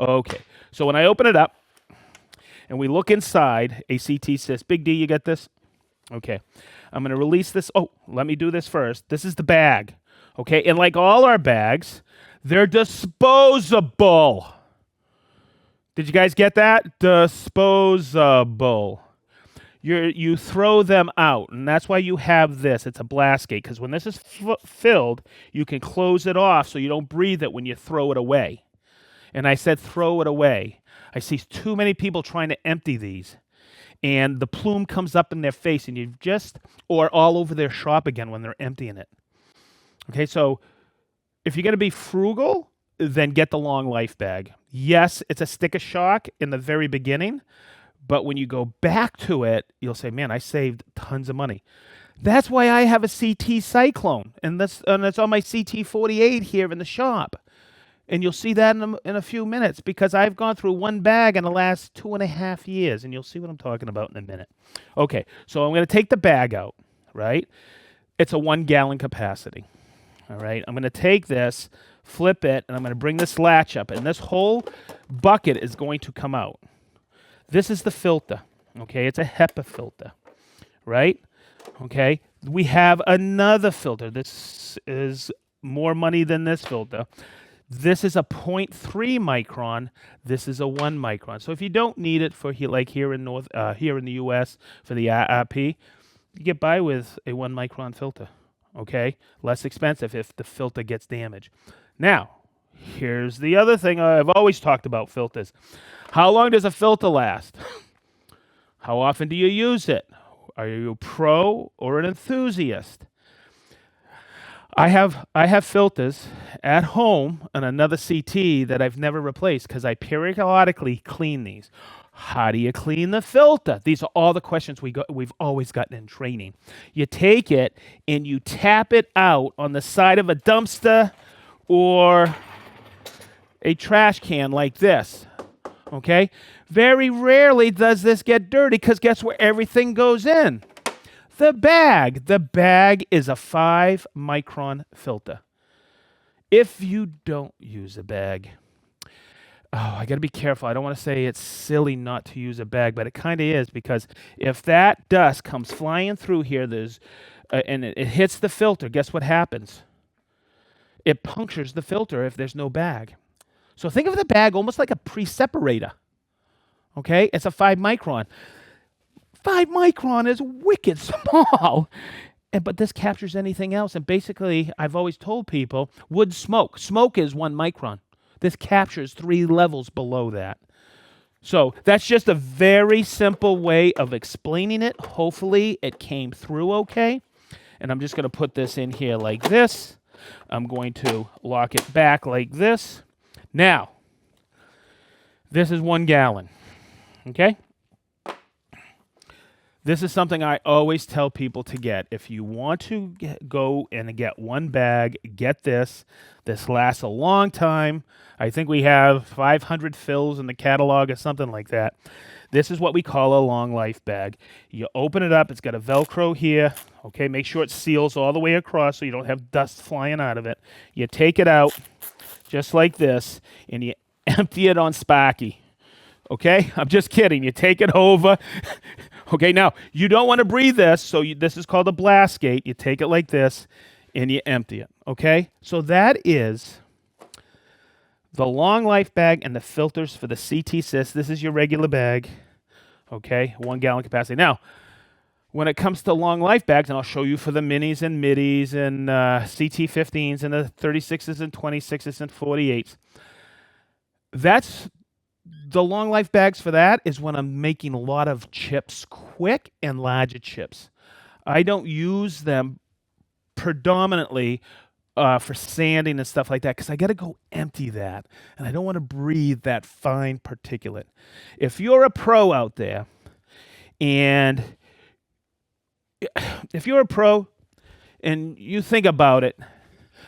Okay, so when I open it up and we look inside a CT cyst, Big D, you get this? Okay, I'm going to release this. Oh, let me do this first. This is the bag. Okay, and like all our bags, they're disposable. Did you guys get that? Disposable. You throw them out, and that's why you have this. It's a blast gate, because when this is filled, you can close it off so you don't breathe it when you throw it away. And I said throw it away. I see too many people trying to empty these, and the plume comes up in their face, and or all over their shop again when they're emptying it. Okay, so if you're going to be frugal, then get the long life bag. Yes, it's a sticker shock in the very beginning, but when you go back to it, you'll say, man, I saved tons of money. That's why I have a CT Cyclone, and that's on my CT 48 here in the shop. And you'll see that in a few minutes, because I've gone through one bag in the last 2.5 years, and you'll see what I'm talking about in a minute. Okay, so I'm going to take the bag out, right? It's a 1 gallon capacity. All right, I'm going to take this, flip it, and I'm going to bring this latch up, and this whole bucket is going to come out. This is the filter, okay? It's a HEPA filter, right? Okay, we have another filter. This is more money than this filter. This is a 0.3 micron. This is a 1 micron. So if you don't need it for here in the U.S. for the RP, you get by with a 1 micron filter. Okay, less expensive if the filter gets damaged. Now, here's the other thing I've always talked about filters. How long does a filter last? How often do you use it? Are you a pro or an enthusiast? I have filters at home on another CT that I've never replaced because I periodically clean these. How do you clean the filter? These are all the questions we've always gotten in training. You take it and you tap it out on the side of a dumpster or a trash can like this. Okay? Very rarely does this get dirty, because guess where everything goes in? The bag. The bag is a 5 micron filter. If you don't use a bag, I got to be careful. I don't want to say it's silly not to use a bag, but it kind of is, because if that dust comes flying through here, and it hits the filter, guess what happens? It punctures the filter if there's no bag. So think of the bag almost like a pre-separator. Okay? It's a 5 micron. 5 micron is wicked small. But this captures anything else. And basically, I've always told people, wood smoke. Smoke is 1 micron. This captures 3 levels below that. So that's just a very simple way of explaining it. Hopefully, it came through okay. And I'm just going to put this in here like this. I'm going to lock it back like this. Now, this is 1 gallon. Okay? This is something I always tell people to get. If you want to go and get 1 bag, get this. This lasts a long time. I think we have 500 fills in the catalog or something like that. This is what we call a long life bag. You open it up. It's got a Velcro here. Okay, make sure it seals all the way across so you don't have dust flying out of it. You take it out just like this, and you empty it on Sparky. Okay, I'm just kidding. You take it over. Okay, now, you don't want to breathe this, so this is called a blast gate. You take it like this, and you empty it, okay? So that is the long life bag and the filters for the CT cyst. This is your regular bag, okay? 1 gallon capacity. Now, when it comes to long life bags, and I'll show you for the minis and middies and CT15s and the 36s and 26s and 48s, that's the long life bags for that is when I'm making a lot of chips quick and larger chips. I don't use them predominantly for sanding and stuff like that, because I got to go empty that, and I don't want to breathe that fine particulate. If you're a pro out there, and if you're a pro and you think about it,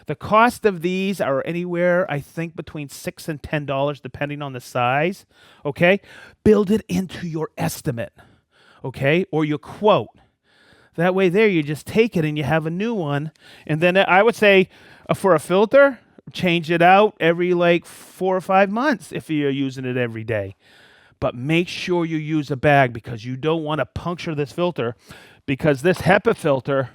the cost of these are anywhere, I think, between $6 and $10, depending on the size, okay? Build it into your estimate, okay, or your quote. That way there, you just take it and you have a new one. And then I would say for a filter, Change it out every like 4 or 5 months if you're using it every day. But make sure you use a bag because you don't want to puncture this filter, because this HEPA filter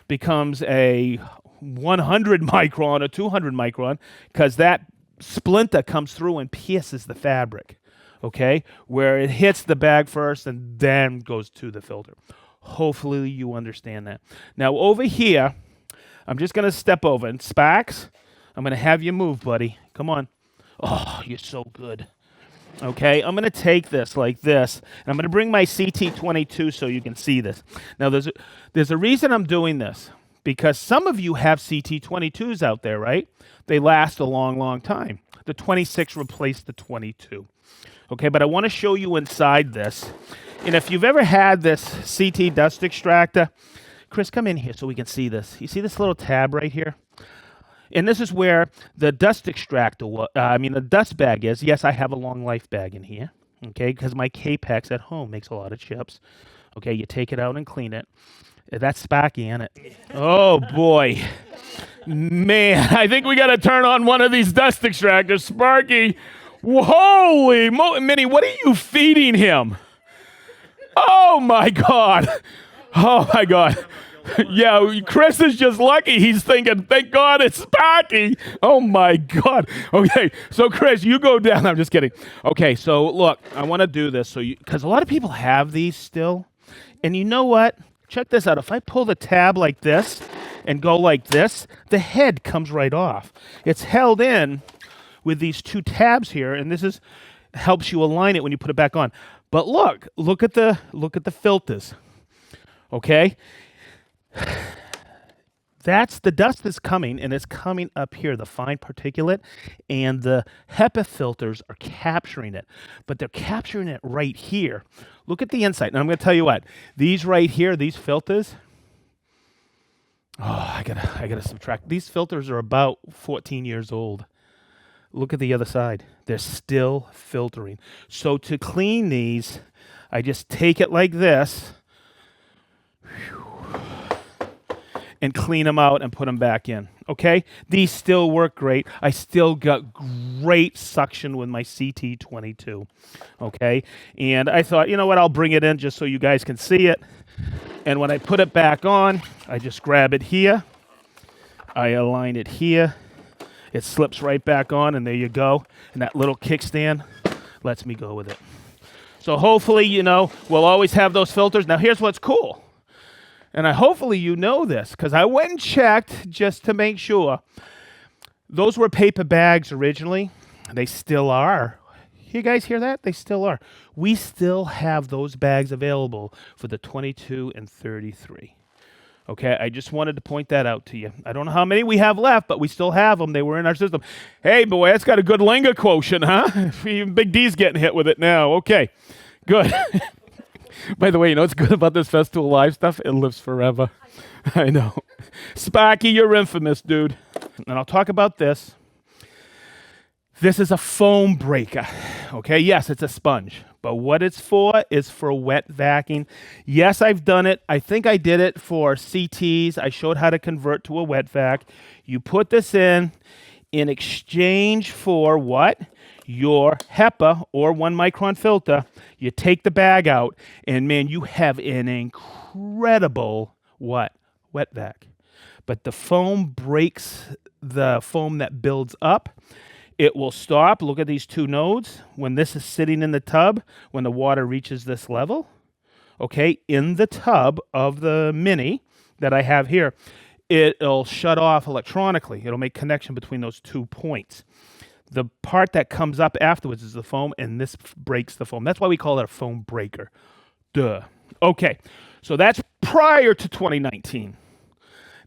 becomes a 100 micron or 200 micron because that splinter comes through and pierces the fabric, okay, where it hits the bag first and then goes to the filter. Hopefully you understand that. Now over here, I'm just going to step over, and Sparks, I'm going to have you move, buddy. Come on. Oh, you're so good. Okay, I'm going to take this like this, and I'm going to bring my CT22 so you can see this. Now, there's a reason I'm doing this, because some of you have CT22s out there, right? They last a long, long time. The 26 replaced the 22. Okay, but I want to show you inside this. And if you've ever had this CT dust extractor, Chris, come in here so we can see this. You see this little tab right here? And this is where the dust extractor, the dust bag is. Yes, I have a long life bag in here, okay, because my K-Pex at home makes a lot of chips. Okay, you take it out and clean it. That's Sparky, isn't it? Oh, boy. Man, I think we got to turn on one of these dust extractors. Sparky, holy Minnie, what are you feeding him? Oh, my God. Oh, my God. Yeah, Chris is just lucky. He's thinking, thank God it's Sparky. Oh, my God. Okay, so Chris, you go down. I'm just kidding. Okay, so look, I want to do this because a lot of people have these still. And you know what? Check this out. If I pull the tab like this and go like this, the head comes right off. It's held in with these two tabs here, and this helps you align it when you put it back on. But look at the filters. Okay? That's the dust is coming, and it's coming up here, the fine particulate, and the HEPA filters are capturing it, but they're capturing it right here. Look at the inside, and I'm going to tell you what, these right here, these filters, I gotta subtract. These filters are about 14 years old. Look at the other side. They're still filtering. So to clean these, I just take it like this, and clean them out and put them back in, okay? These still work great. I still got great suction with my CT22, okay? And I thought, you know what, I'll bring it in just so you guys can see it. And when I put it back on, I just grab it here. I align it here. It slips right back on, and there you go. And that little kickstand lets me go with it. So hopefully, we'll always have those filters. Now, here's what's cool. And hopefully you know this, because I went and checked just to make sure. Those were paper bags originally. They still are. You guys hear that? They still are. We still have those bags available for the 22 and 33. Okay, I just wanted to point that out to you. I don't know how many we have left, but we still have them. They were in our system. Hey, boy, that's got a good Linga quotient, huh? Even Big D's getting hit with it now. Okay, good. By the way, what's good about this Festool Live stuff? It lives forever. I know. Sparky, you're infamous, dude. And I'll talk about this. This is a foam breaker. Okay, yes, it's a sponge. But what it's for is for wet vacuuming. Yes, I've done it. I think I did it for CTs. I showed how to convert to a wet vac. You put this in exchange for what? Your HEPA or 1 micron filter. You take the bag out, and man, you have an incredible what? Wet vac. But the foam breaks the foam that builds up. It will stop. Look at these two nodes. When this is sitting in the tub, when the water reaches this level, okay, in the tub of the Mini that I have here, it'll shut off electronically. It'll make connection between those 2 points. The part that comes up afterwards is the foam, and this breaks the foam. That's why we call it a foam breaker. Duh. Okay, so that's prior to 2019.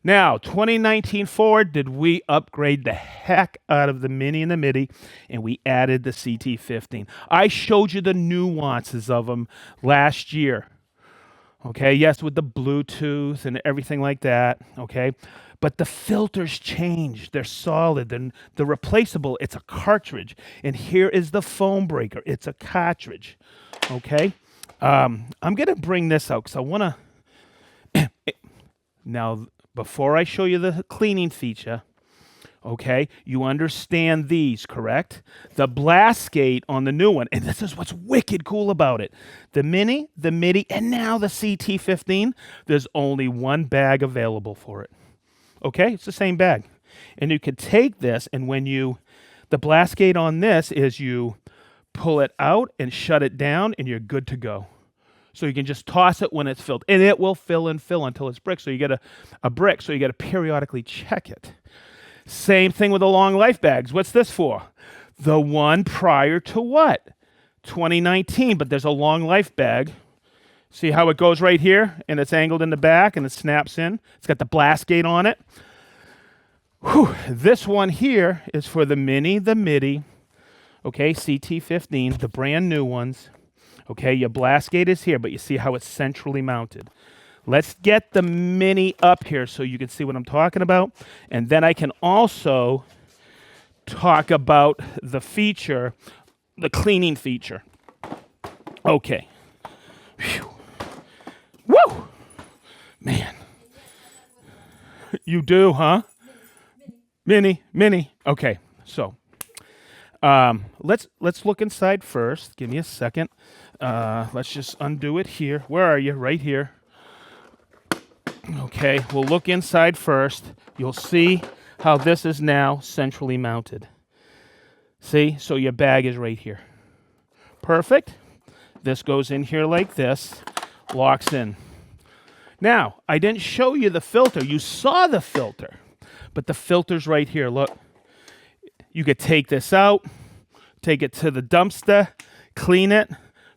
Now, 2019 forward, did we upgrade the heck out of the Mini and the MIDI, and we added the CT15. I showed you the nuances of them last year. Okay, yes, with the Bluetooth and everything like that, okay? But the filters changed. They're solid. Then the replaceable, it's a cartridge. And here is the foam breaker. It's a cartridge, okay? I'm going to bring this out because I want to... Now, before I show you the cleaning feature, Okay, you understand these, correct? The blast gate on the new one, and this is what's wicked cool about it. The mini, the midi, and now the CT15, there's only one bag available for it. Okay, it's the same bag. And you can take this, and the blast gate on this is you pull it out and shut it down, and you're good to go. So you can just toss it when it's filled, and it will fill and fill until it's brick. So you get a brick, so you got to periodically check it. Same thing with the long life bags. What's this for? The one prior to what? 2019, but there's a long life bag. See how it goes right here, and it's angled in the back, and it snaps in. It's got the blast gate on it. Whew. This one here is for the mini, the midi, okay, CT15, the brand new ones. Okay, your blast gate is here, but you see how it's centrally mounted. Let's get the mini up here so you can see what I'm talking about. And then I can also talk about the feature, the cleaning feature. Okay. Whew. Woo! Man. You do, huh? Mini. Okay, so let's look inside first. Give me a second. Let's just undo it here. Where are you? Right here. Okay, we'll look inside first. You'll see how this is now centrally mounted. See? So your bag is right here. Perfect. This goes in here like this, locks in. Now, I didn't show you the filter. You saw the filter, but the filter's right here. Look, you could take this out, take it to the dumpster, clean it,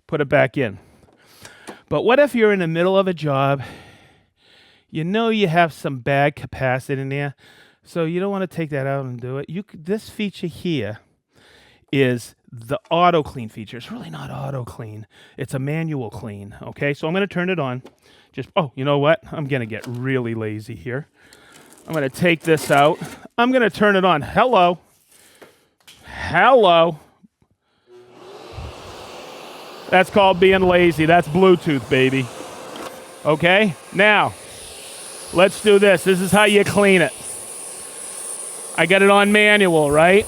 put it back in. But what if you're in the middle of a job? You know you have some bag capacity in there, so you don't want to take that out and do it. This feature here is the auto clean feature. It's really not auto clean. It's a manual clean. Okay, so I'm going to turn it on. You know what? I'm going to get really lazy here. I'm going to take this out. I'm going to turn it on. Hello. That's called being lazy. That's Bluetooth, baby. Okay, now let's do this. This is how you clean it. I got it on manual, right?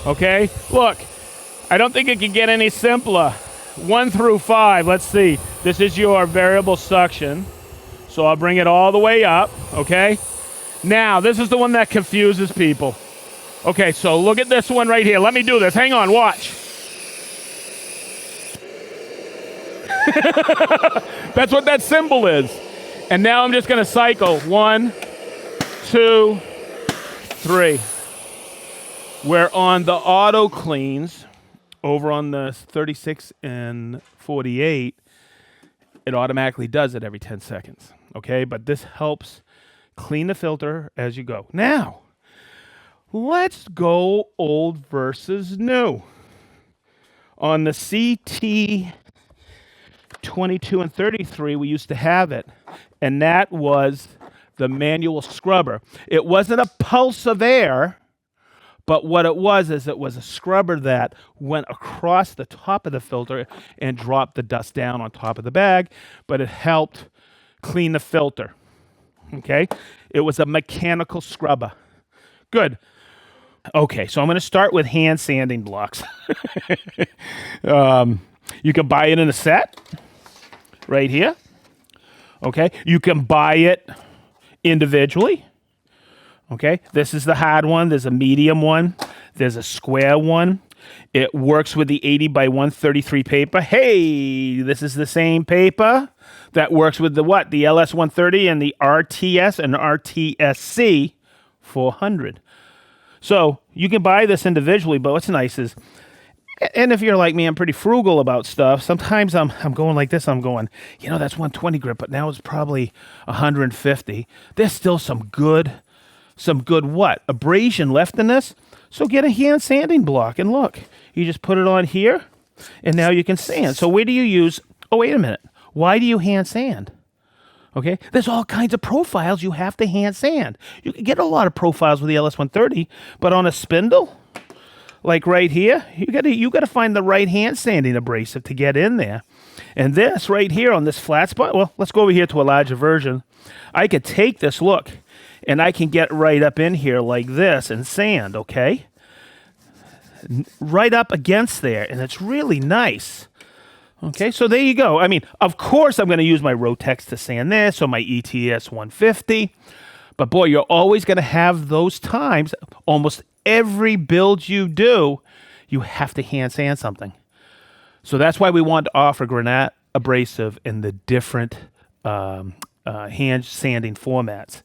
Okay, look, I don't think it can get any simpler. 1 through 5, let's see. This is your variable suction. So I'll bring it all the way up, okay? Now, this is the one that confuses people. Okay, so look at this one right here. Let me do this. Hang on, watch. That's what that symbol is. And now I'm just going to cycle. 1, 2, 3. We're on the auto cleans. Over on the 36 and 48, it automatically does it every 10 seconds. Okay, but this helps clean the filter as you go. Now, let's go old versus new. On the CT 22 and 33, we used to have it, and that was the manual scrubber. It wasn't a pulse of air, but what it was is it was a scrubber that went across the top of the filter and dropped the dust down on top of the bag, but it helped clean the filter. Okay? It was a mechanical scrubber. Good. Okay, so I'm going to start with hand sanding blocks. You can buy it in a set right here. Okay? You can buy it individually. Okay, this is the hard one. There's a medium one. There's a square one. It works with the 80 by 133 paper. Hey, this is the same paper that works with the what? The LS 130 and the RTS and RTSC 400. So you can buy this individually, but what's nice is, and if you're like me, I'm pretty frugal about stuff. Sometimes I'm going like this. I'm going, that's 120 grit, but now it's probably 150. There's still some good what? Abrasion left in this. So get a hand sanding block and look, you just put it on here and now you can sand. So where do you use, wait a minute. Why do you hand sand? Okay. There's all kinds of profiles you have to hand sand. You can get a lot of profiles with the LS130, but on a spindle, like right here, you got to find the right hand sanding abrasive to get in there. And this right here on this flat spot, well, let's go over here to a larger version. I could take this, look, and I can get right up in here like this and sand, okay? Right up against there, and it's really nice. Okay, so there you go. I mean, of course I'm going to use my Rotex to sand this or my ETS 150. But boy, you're always going to have those times. Almost every build you do, you have to hand sand something. So that's why we want to offer Granat abrasive in the different hand sanding formats.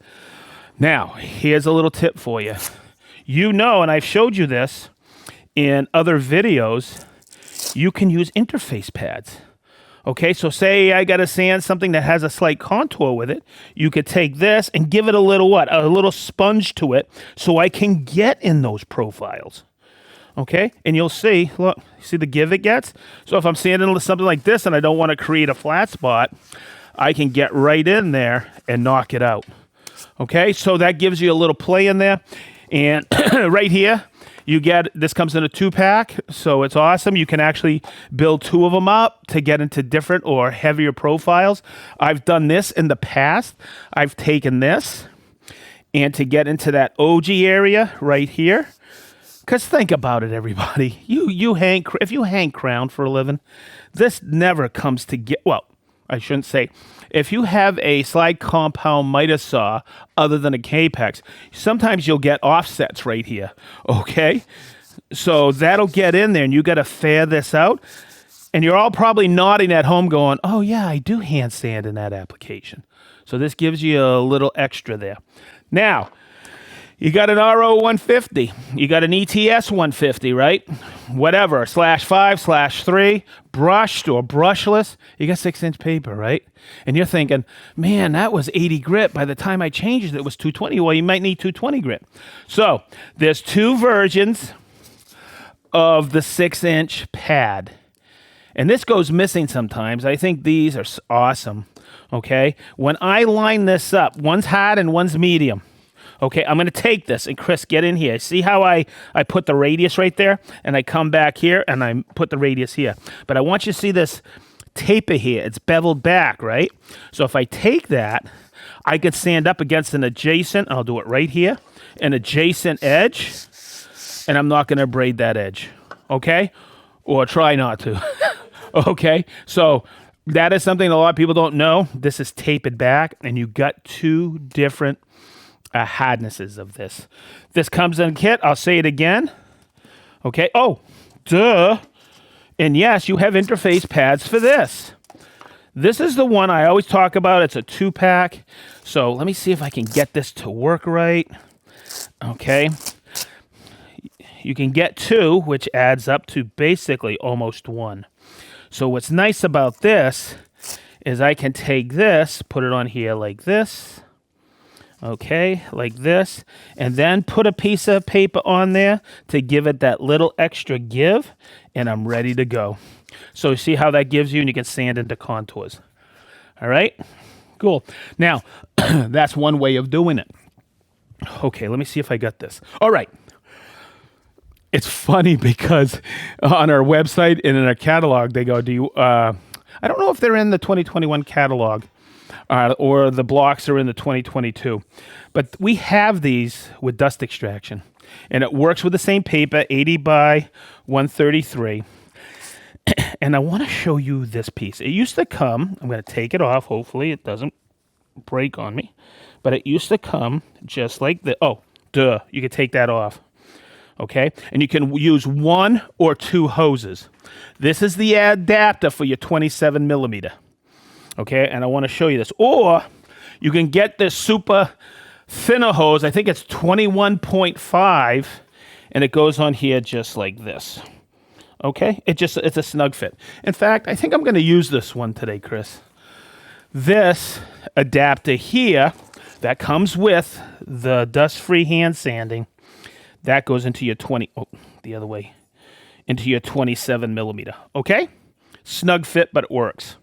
Now, here's a little tip for you. You know, and I've showed you this in other videos, you can use interface pads. Okay, so say I got to sand something that has a slight contour with it. You could take this and give it a little what? A little sponge to it so I can get in those profiles. Okay, and you'll see, look, see the give it gets? So if I'm sanding something like this and I don't want to create a flat spot, I can get right in there and knock it out. Okay, so that gives you a little play in there. And right here, you get, this comes in a 2-pack, so it's awesome. You can actually build 2 of them up to get into different or heavier profiles. I've done this in the past. I've taken this, and to get into that OG area right here, because think about it, everybody. If you hang crown for a living, this never comes to get, well, I shouldn't say. If you have a slide compound miter saw other than a Capex, sometimes you'll get offsets right here, okay? So that'll get in there, and you got to fair this out. And you're all probably nodding at home going, oh, yeah, I do hand sand in that application. So this gives you a little extra there. Now, you got an RO 150. You got an ETS 150, right? Whatever, /5/3, brushed or brushless. You got 6-inch paper, right? And you're thinking, man, that was 80 grit. By the time I changed it, it was 220. Well, you might need 220 grit. So there's 2 versions of the 6-inch pad. And this goes missing sometimes. I think these are awesome, okay? When I line this up, one's hard and one's medium. Okay, I'm going to take this, and Chris, get in here. See how I put the radius right there, and I come back here, and I put the radius here. But I want you to see this taper here. It's beveled back, right? So if I take that, I could stand up against an adjacent, I'll do it right here, an adjacent edge, and I'm not going to braid that edge, okay? Or try not to, okay? So that is something a lot of people don't know. This is tapered back, and you got 2 different hardnesses of this. This comes in a kit. I'll say it again. Okay. Oh, duh. And yes, you have interface pads for this. This is the one I always talk about. It's a 2-pack. So let me see if I can get this to work right. Okay. You can get 2, which adds up to basically almost 1. So what's nice about this is I can take this, put it on here like this. Okay, like this, and then put a piece of paper on there to give it that little extra give, and I'm ready to go. So you see how that gives you, and you can sand into contours. All right, cool. Now, that's one way of doing it. Okay, let me see if I got this. All right. It's funny because on our website and in our catalog, they go, do you, I don't know if they're in the 2021 catalog, or the blocks are in the 2022. But we have these with dust extraction. And it works with the same paper, 80 by 133. And I want to show you this piece. It used to come, I'm going to take it off. Hopefully it doesn't break on me. But it used to come just like this. Oh, duh. You can take that off. Okay? And you can use 1 or 2 hoses. This is the adapter for your 27 millimeter. Okay, and I want to show you this. Or you can get this super thinner hose. I think it's 21.5, and it goes on here just like this. Okay, it's a snug fit. In fact, I think I'm going to use this one today, Chris. This adapter here that comes with the dust-free hand sanding, that goes into your the other way, into your 27 millimeter. Okay, snug fit, but it works.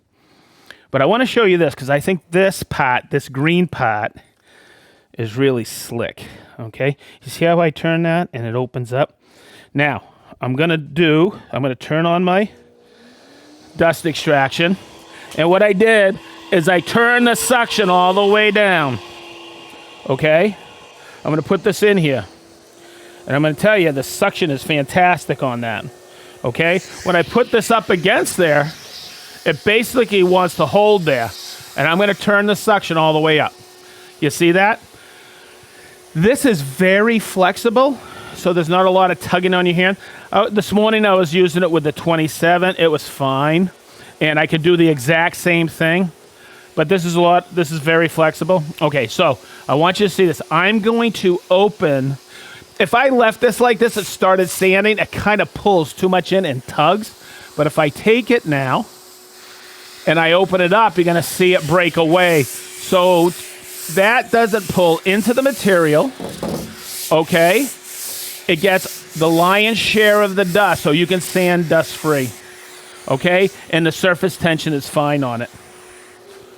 But I want to show you this because I think this part, this green part, is really slick. Okay, you see how I turn that and it opens up? Now, I'm going to turn on my dust extraction. And what I did is I turned the suction all the way down. Okay? I'm going to put this in here. And I'm going to tell you, the suction is fantastic on that. Okay? When I put this up against there, it basically wants to hold there. And I'm going to turn the suction all the way up. You see that? This is very flexible, so there's not a lot of tugging on your hand. This morning I was using it with the 27. It was fine. And I could do the exact same thing. But this is very flexible. Okay, so I want you to see this. I'm going to open. If I left this like this, it started sanding. It kind of pulls too much in and tugs. But if I take it now and I open it up, you're going to see it break away. So that doesn't pull into the material. Okay? It gets the lion's share of the dust, so you can sand dust free. Okay? And the surface tension is fine on it.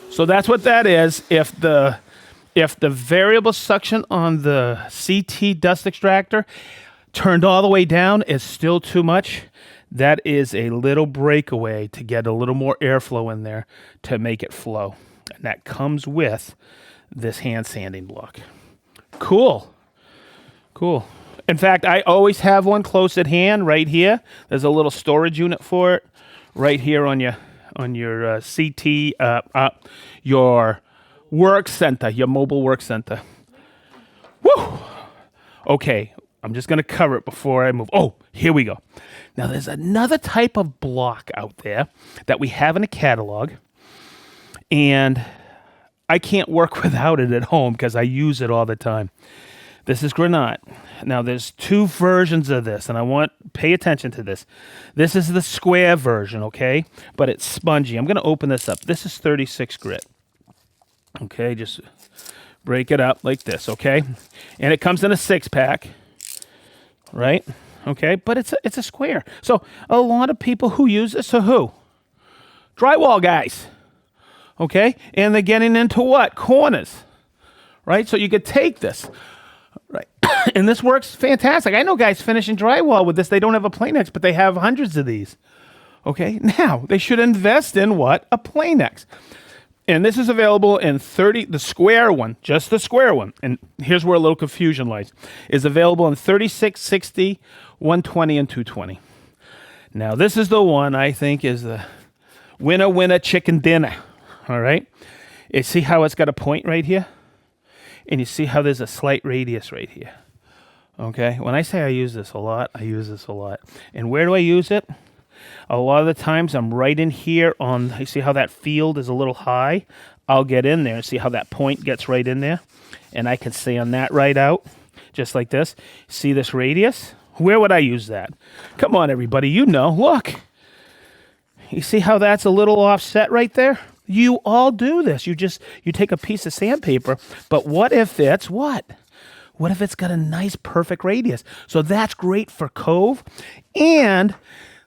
So that's what that is. If the variable suction on the CT dust extractor turned all the way down is still too much, that is a little breakaway to get a little more airflow in there to make it flow. And that comes with this hand sanding block. Cool. Cool. In fact, I always have one close at hand right here. There's a little storage unit for it right here on your CT, your work center, your mobile work center. Woo! Okay, I'm just going to cover it before I move. Oh, here we go. Now, there's another type of block out there that we have in a catalog, and I can't work without it at home because I use it all the time. This is Granat. Now, there's two versions of this, and pay attention to this. This is the square version, okay? But it's spongy. I'm going to open this up. This is 36 grit. Okay, just break it up like this, okay? And it comes in a 6-pack, right? Okay, but it's a square. So a lot of people who use this are who? Drywall guys, okay? And they're getting into what? Corners, right? So you could take this. Right. And this works fantastic. I know guys finishing drywall with this. They don't have a Planex, but they have hundreds of these. Okay. Now, they should invest in what? A Planex. And this is available in 30, the square one, just the square one. And here's where a little confusion lies. Is available in 36, 60, 120, and 220. Now, this is the one I think is the winner chicken dinner. All right. You see how it's got a point right here? And you see how there's a slight radius right here. Okay? When I say I use this a lot, I use this a lot. And where do I use it? A lot of the times I'm right in here on, you see how that field is a little high? I'll get in there and see how that point gets right in there. And I can sand that right out, just like this. See this radius? Where would I use that? Come on, everybody. You know. Look. You see how that's a little offset right there? You all do this. You take a piece of sandpaper, but what if it's what? What if it's got a nice perfect radius? So that's great for cove. And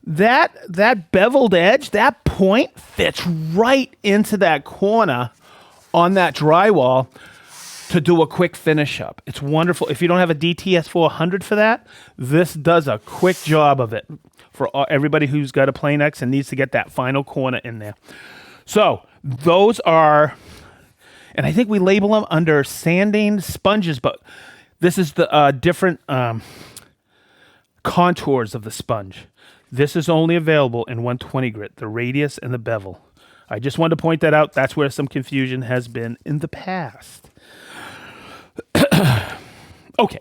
that beveled edge, that point fits right into that corner on that drywall to do a quick finish up. It's wonderful. If you don't have a DTS 400 for that, this does a quick job of it for everybody who's got a Planex and needs to get that final corner in there. So those are, and I think we label them under sanding sponges, but this is the different contours of the sponge. This is only available in 120 grit, the radius and the bevel. I just wanted to point that out. That's where some confusion has been in the past. Okay.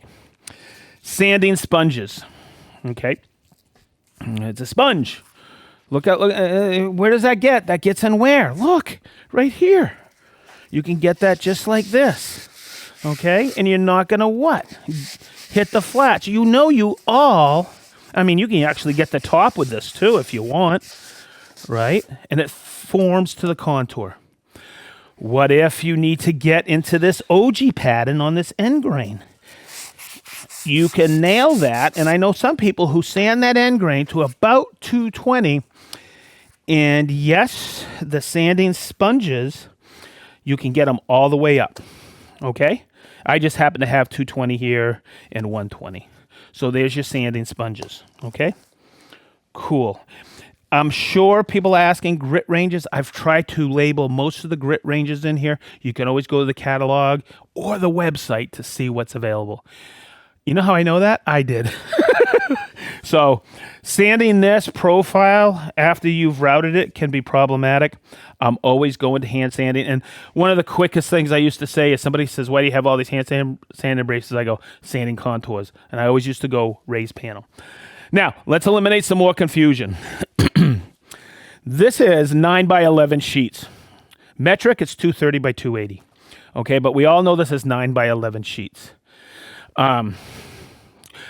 Sanding sponges. Okay. It's a sponge. Look, where does that get? That gets in where? Look, right here. You can get that just like this, okay? And you're not going to what? Hit the flats. You know you can actually get the top with this too if you want, right? And it forms to the contour. What if you need to get into this OG pattern on this end grain? You can nail that, and I know some people who sand that end grain to about 220. And yes, the sanding sponges, you can get them all the way up, okay? I just happen to have 220 here and 120. So there's your sanding sponges, okay? Cool. I'm sure people are asking grit ranges. I've tried to label most of the grit ranges in here. You can always go to the catalog or the website to see what's available. You know how I know that? I did. So sanding this profile after you've routed it can be problematic. I'm always going to hand sanding. And one of the quickest things I used to say is somebody says, why do you have all these sanding braces? I go, sanding contours. And I always used to go raise panel. Now, let's eliminate some more confusion. This is 9 by 11 sheets. Metric, it's 230 by 280. Okay, but we all know this is 9 by 11 sheets.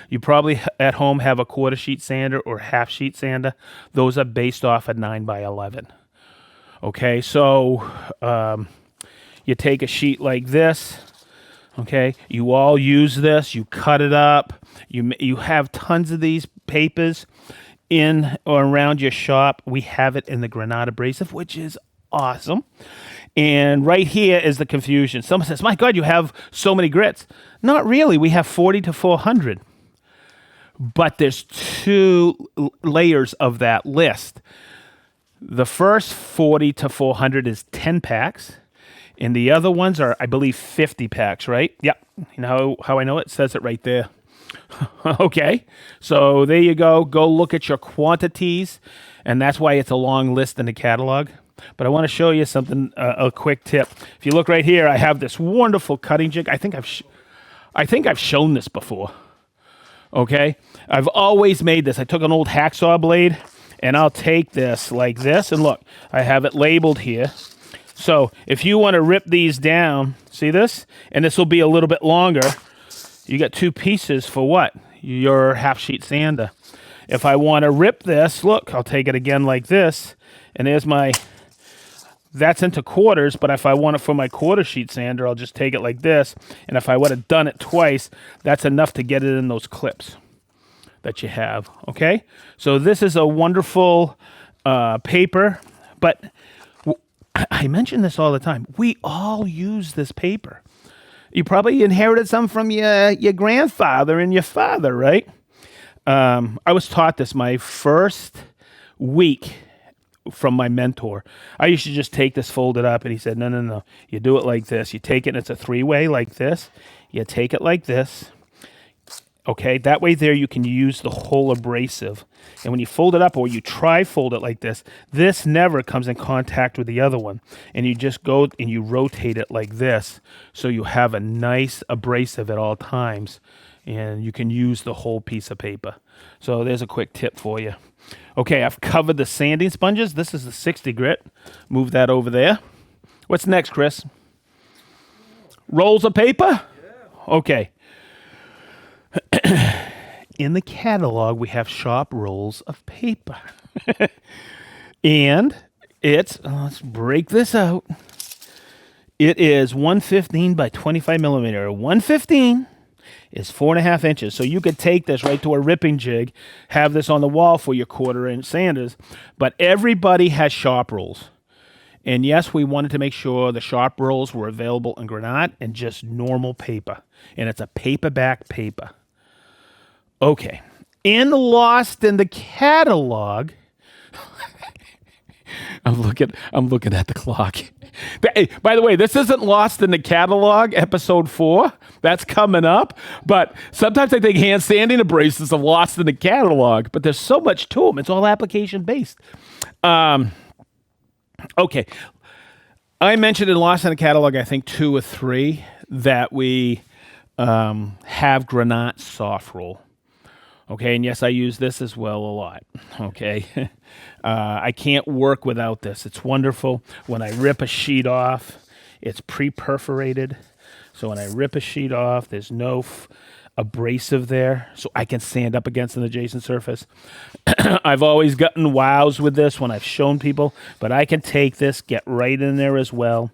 You probably at home have a quarter sheet sander or half sheet sander. Those are based off a 9 by 11. Okay, so you take a sheet like this. Okay, you all use this. You cut it up. You have tons of these papers in or around your shop. We have it in the Granat abrasive, which is awesome. And right here is the confusion. Someone says, my God, you have so many grits. Not really. We have 40 to 400. But there's 2 layers of that list. The first 40 to 400 is 10 packs. And the other ones are, I believe, 50 packs, right? Yep. You know how I know it? It says it right there. Okay. So there you go. Go look at your quantities. And that's why it's a long list in the catalog. But I want to show you something, a quick tip. If you look right here, I have this wonderful cutting jig. I think I've shown this before. Okay, I've always made this. I took an old hacksaw blade, and I'll take this like this, and look, I have it labeled here. So if you want to rip these down, see this? And this will be a little bit longer. You got 2 pieces for what? Your half sheet sander. If I want to rip this, look, I'll take it again like this, and there's my, that's into quarters, but if I want it for my quarter sheet sander, I'll just take it like this. And if I would have done it twice, that's enough to get it in those clips that you have, okay? So this is a wonderful paper, but I mention this all the time. We all use this paper. You probably inherited some from your grandfather and your father, right? I was taught this my first week from my mentor. I used to just take this, fold it up, and he said, no. You do it like this. You take it, and it's a 3-way like this. You take it like this. Okay, that way there you can use the whole abrasive. And when you fold it up or you tri-fold it like this never comes in contact with the other one. And you just go and you rotate it like this so you have a nice abrasive at all times. And you can use the whole piece of paper. So there's a quick tip for you. Okay, I've covered the sanding sponges. This is the 60 grit. Move that over there. What's next, Chris? Rolls of paper? Okay. In the catalog, we have shop rolls of paper. And it's, let's break this out. It is 115 by 25 millimeter. 115 is 4.5 inches. So you could take this right to a ripping jig, have this on the wall for your 1/4 inch sanders. But everybody has shop rolls. And yes, we wanted to make sure the shop rolls were available in Granat and just normal paper. And it's a paperback paper. Okay. Lost in the catalog. I'm looking at the clock. Hey, by the way, this isn't Lost in the Catalog, episode 4. That's coming up. But sometimes I think hand sanding abrasives are lost in the catalog. But there's so much to them. It's all application based. Okay. I mentioned in Lost in the Catalog, I think 2 or 3, that we have Granat soft roll. Okay, and yes, I use this as well a lot. Okay, I can't work without this. It's wonderful. When I rip a sheet off, it's pre-perforated. So when I rip a sheet off, there's no abrasive there, so I can sand up against an adjacent surface. I've always gotten wows with this when I've shown people, but I can take this, get right in there as well.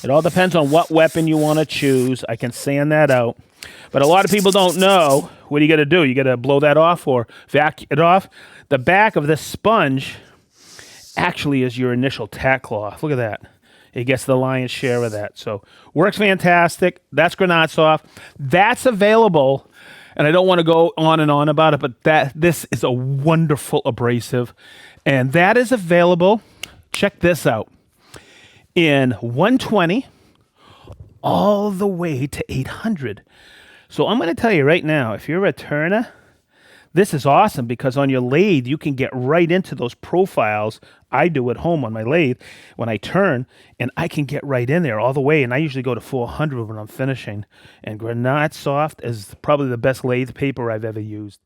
It all depends on what weapon you want to choose. I can sand that out. But a lot of people don't know, what do you got to do? You got to blow that off or vacuum it off. The back of this sponge actually is your initial tack cloth. Look at that. It gets the lion's share of that. So works fantastic. That's Granat Soft. That's available And I don't want to go on and on about it, but this is a wonderful abrasive, and that is available. Check this out, in 120 all the way to 800. So I'm going to tell you right now, if you're a turner, this is awesome because on your lathe, you can get right into those profiles. I do at home on my lathe when I turn, and I can get right in there all the way. And I usually go to 400 when I'm finishing. And Granat Soft is probably the best lathe paper I've ever used.